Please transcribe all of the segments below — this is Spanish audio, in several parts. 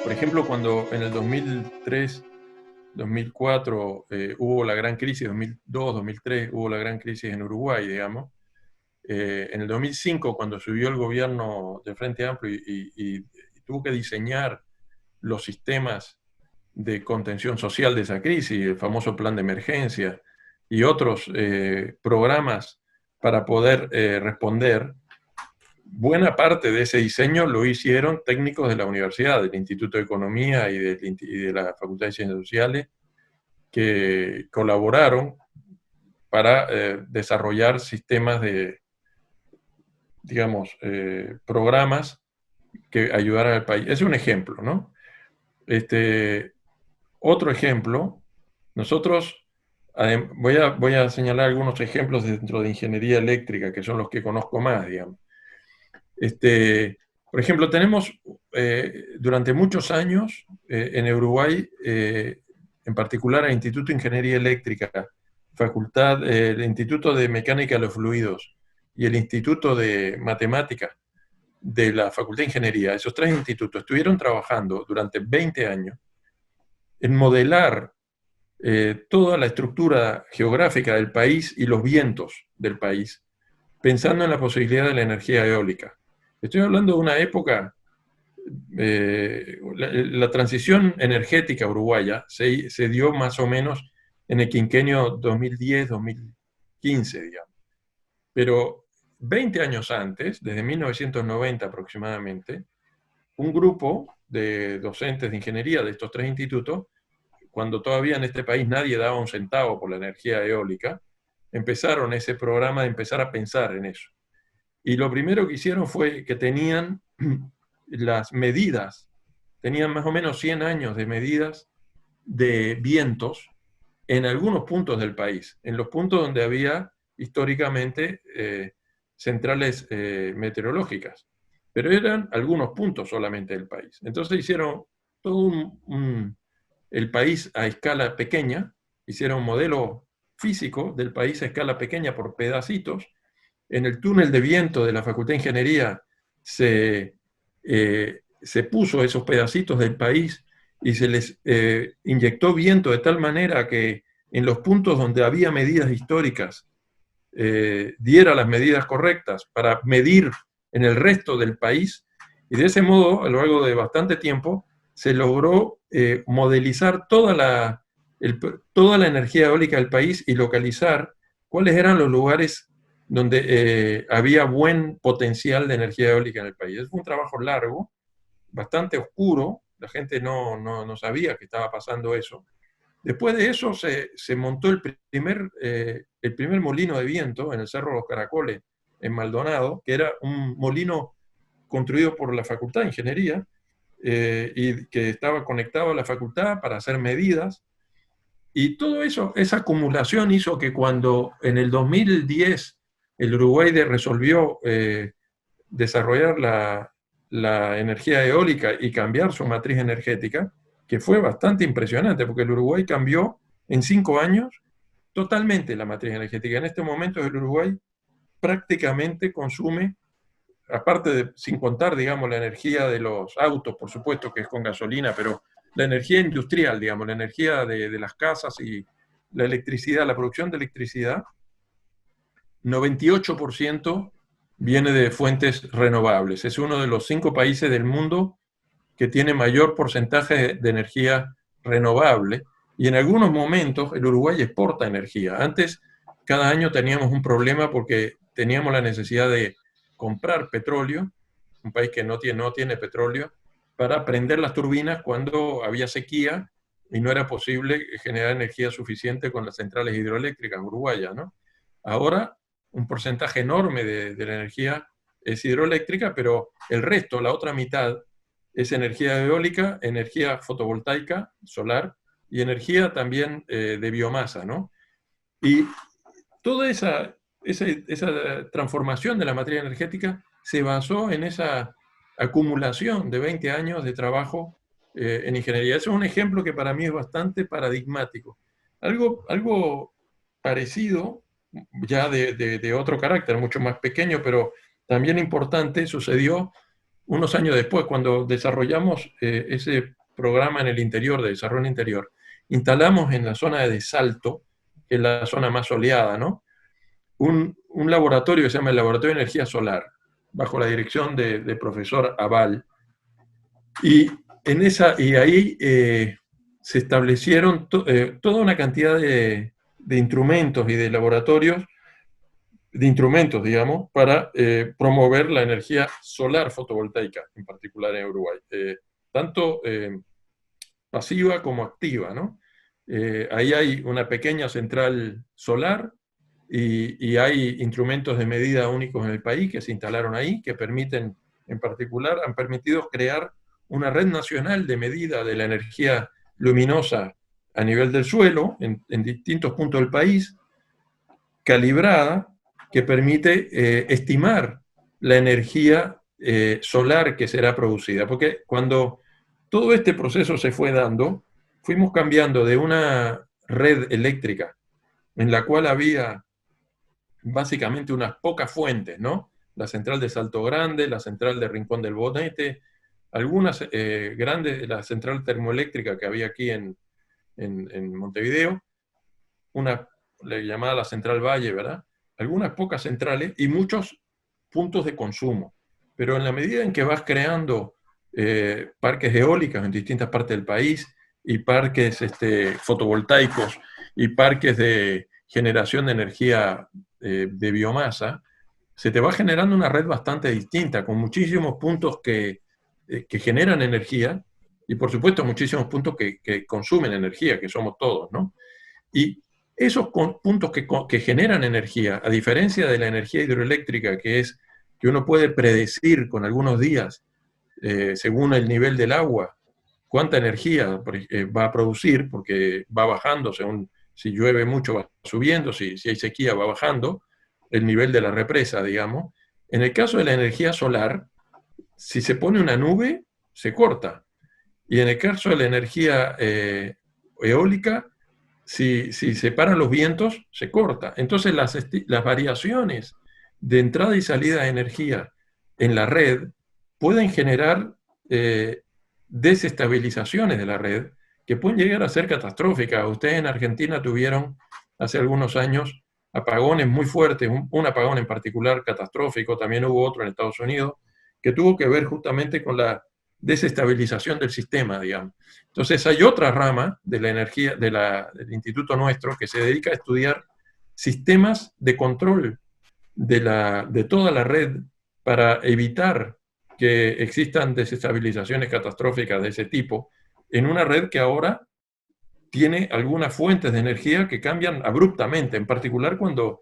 Por ejemplo, cuando en el 2003, 2004 hubo la gran crisis, 2002, 2003 hubo la gran crisis en Uruguay, digamos. En el 2005, cuando subió el gobierno del Frente Amplio y tuvo que diseñar los sistemas de contención social de esa crisis, el famoso plan de emergencia y otros programas para poder responder, buena parte de ese diseño lo hicieron técnicos de la universidad, del Instituto de Economía y de la Facultad de Ciencias Sociales, que colaboraron para desarrollar sistemas de, digamos, programas que ayudaran al país. Es un ejemplo, ¿no? Otro ejemplo, nosotros, voy a señalar algunos ejemplos dentro de ingeniería eléctrica, que son los que conozco más, digamos. Por ejemplo, tenemos durante muchos años en Uruguay, en particular el Instituto de Ingeniería Eléctrica, el Instituto de Mecánica de los Fluidos y el Instituto de Matemática de la Facultad de Ingeniería, esos tres institutos estuvieron trabajando durante 20 años en modelar toda la estructura geográfica del país y los vientos del país, pensando en la posibilidad de la energía eólica. Estoy hablando de una época, la transición energética uruguaya se dio más o menos en el quinquenio 2010-2015, digamos. Pero 20 años antes, desde 1990 aproximadamente, un grupo de docentes de ingeniería de estos tres institutos, cuando todavía en este país nadie daba un centavo por la energía eólica, empezaron ese programa de empezar a pensar en eso. Y lo primero que hicieron fue que tenían las medidas, tenían más o menos 100 años de medidas de vientos en algunos puntos del país, en los puntos donde había históricamente centrales meteorológicas, pero eran algunos puntos solamente del país. Entonces hicieron todo el país a escala pequeña, hicieron un modelo físico del país a escala pequeña por pedacitos. En el túnel de viento de la Facultad de Ingeniería se puso esos pedacitos del país y se les inyectó viento de tal manera que en los puntos donde había medidas históricas diera las medidas correctas para medir en el resto del país, y de ese modo, a lo largo de bastante tiempo, se logró modelizar toda la energía eólica del país y localizar cuáles eran los lugares donde había buen potencial de energía eólica en el país. Es un trabajo largo, bastante oscuro, la gente no sabía que estaba pasando eso. Después de eso se montó el primer molino de viento en el Cerro de los Caracoles, en Maldonado, que era un molino construido por la Facultad de Ingeniería y que estaba conectado a la facultad para hacer medidas. Y todo eso, esa acumulación hizo que cuando en el 2010 el Uruguay resolvió desarrollar la energía eólica y cambiar su matriz energética, que fue bastante impresionante, porque el Uruguay cambió en 5 años totalmente la matriz energética. En este momento el Uruguay prácticamente consume, aparte de, sin contar, digamos, la energía de los autos, por supuesto que es con gasolina, pero la energía industrial, digamos, la energía de las casas y la electricidad, la producción de electricidad, 98% viene de fuentes renovables. Es uno de los 5 países del mundo que tiene mayor porcentaje de energía renovable, y en algunos momentos el Uruguay exporta energía. Antes, cada año teníamos un problema porque teníamos la necesidad de comprar petróleo, un país que no tiene petróleo, para prender las turbinas cuando había sequía y no era posible generar energía suficiente con las centrales hidroeléctricas uruguayas, ¿no? Ahora, un porcentaje enorme de la energía es hidroeléctrica, pero el resto, la otra mitad, es energía eólica, energía fotovoltaica, solar, y energía también de biomasa, ¿no? Y toda esa transformación de la materia energética se basó en esa acumulación de 20 años de trabajo en ingeniería. Eso es un ejemplo que para mí es bastante paradigmático. Algo parecido ya de otro carácter, mucho más pequeño, pero también importante, sucedió unos años después, cuando desarrollamos ese programa en el interior, de desarrollo interior. Instalamos en la zona de Salto, que es la zona más soleada, ¿no? Un laboratorio que se llama el Laboratorio de Energía Solar, bajo la dirección del profesor Aval. Y ahí se establecieron toda una cantidad de instrumentos y de laboratorios, de instrumentos, digamos, para promover la energía solar fotovoltaica, en particular en Uruguay. Tanto pasiva como activa, ¿no? Ahí hay una pequeña central solar y hay instrumentos de medida únicos en el país que se instalaron ahí, que permiten, en particular, han permitido crear una red nacional de medida de la energía luminosa a nivel del suelo, en distintos puntos del país, calibrada, que permite estimar la energía solar que será producida. Porque cuando todo este proceso se fue dando, fuimos cambiando de una red eléctrica en la cual había básicamente unas pocas fuentes, ¿no? La central de Salto Grande, la central de Rincón del Bonete, algunas grandes, la central termoeléctrica que había aquí en Montevideo, una llamada la Central Valle, ¿verdad? Algunas pocas centrales y muchos puntos de consumo. Pero en la medida en que vas creando parques eólicos en distintas partes del país y parques fotovoltaicos y parques de generación de energía de biomasa, se te va generando una red bastante distinta, con muchísimos puntos que generan energía y, por supuesto, muchísimos puntos que consumen energía, que somos todos, ¿no? Y esos puntos que generan energía, a diferencia de la energía hidroeléctrica, que es que uno puede predecir con algunos días, según el nivel del agua, cuánta energía va a producir, porque va bajando, según si llueve mucho va subiendo, si hay sequía va bajando, el nivel de la represa, digamos. En el caso de la energía solar, si se pone una nube, se corta. Y en el caso de la energía eólica, si se paran los vientos, se corta. Entonces las variaciones de entrada y salida de energía en la red pueden generar desestabilizaciones de la red que pueden llegar a ser catastróficas. Ustedes en Argentina tuvieron hace algunos años apagones muy fuertes, un apagón en particular catastrófico, también hubo otro en Estados Unidos, que tuvo que ver justamente con la desestabilización del sistema, digamos. Entonces hay otra rama de la energía del instituto nuestro que se dedica a estudiar sistemas de control de toda la red para evitar que existan desestabilizaciones catastróficas de ese tipo en una red que ahora tiene algunas fuentes de energía que cambian abruptamente, en particular cuando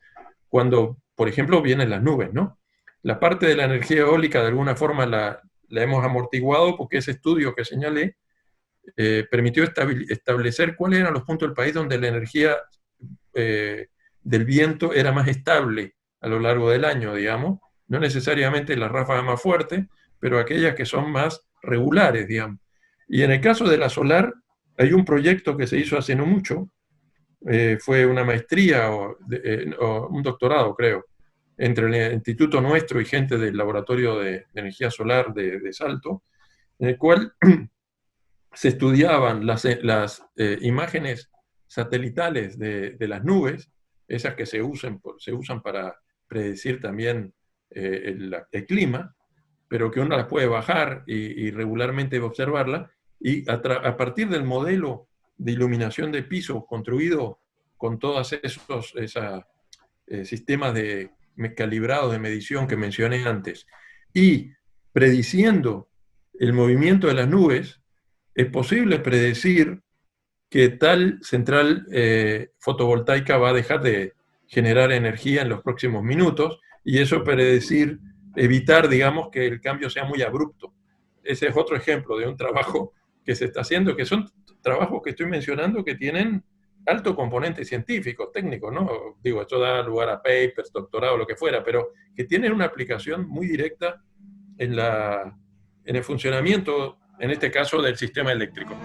por ejemplo, vienen las nubes, ¿no? La parte de la energía eólica de alguna forma la hemos amortiguado porque ese estudio que señalé permitió establecer cuáles eran los puntos del país donde la energía del viento era más estable a lo largo del año, digamos. No necesariamente las ráfagas más fuertes, pero aquellas que son más regulares, digamos. Y en el caso de la solar, hay un proyecto que se hizo hace no mucho, fue una maestría o un doctorado, creo, entre el instituto nuestro y gente del laboratorio de energía solar de Salto, en el cual se estudiaban las imágenes satelitales de las nubes, esas que se usan para predecir también el clima, pero que uno las puede bajar y regularmente observarla, y a partir del modelo de iluminación de piso construido con todos esos sistemas calibrados de medición que mencioné antes, y prediciendo el movimiento de las nubes, es posible predecir que tal central fotovoltaica va a dejar de generar energía en los próximos minutos, y eso predecir, evitar, digamos, que el cambio sea muy abrupto. Ese es otro ejemplo de un trabajo que se está haciendo, que son trabajos que estoy mencionando que tienen alto componente científico, técnico, ¿no? Digo, esto da lugar a papers, doctorado, lo que fuera, pero que tienen una aplicación muy directa en el funcionamiento, en este caso, del sistema eléctrico.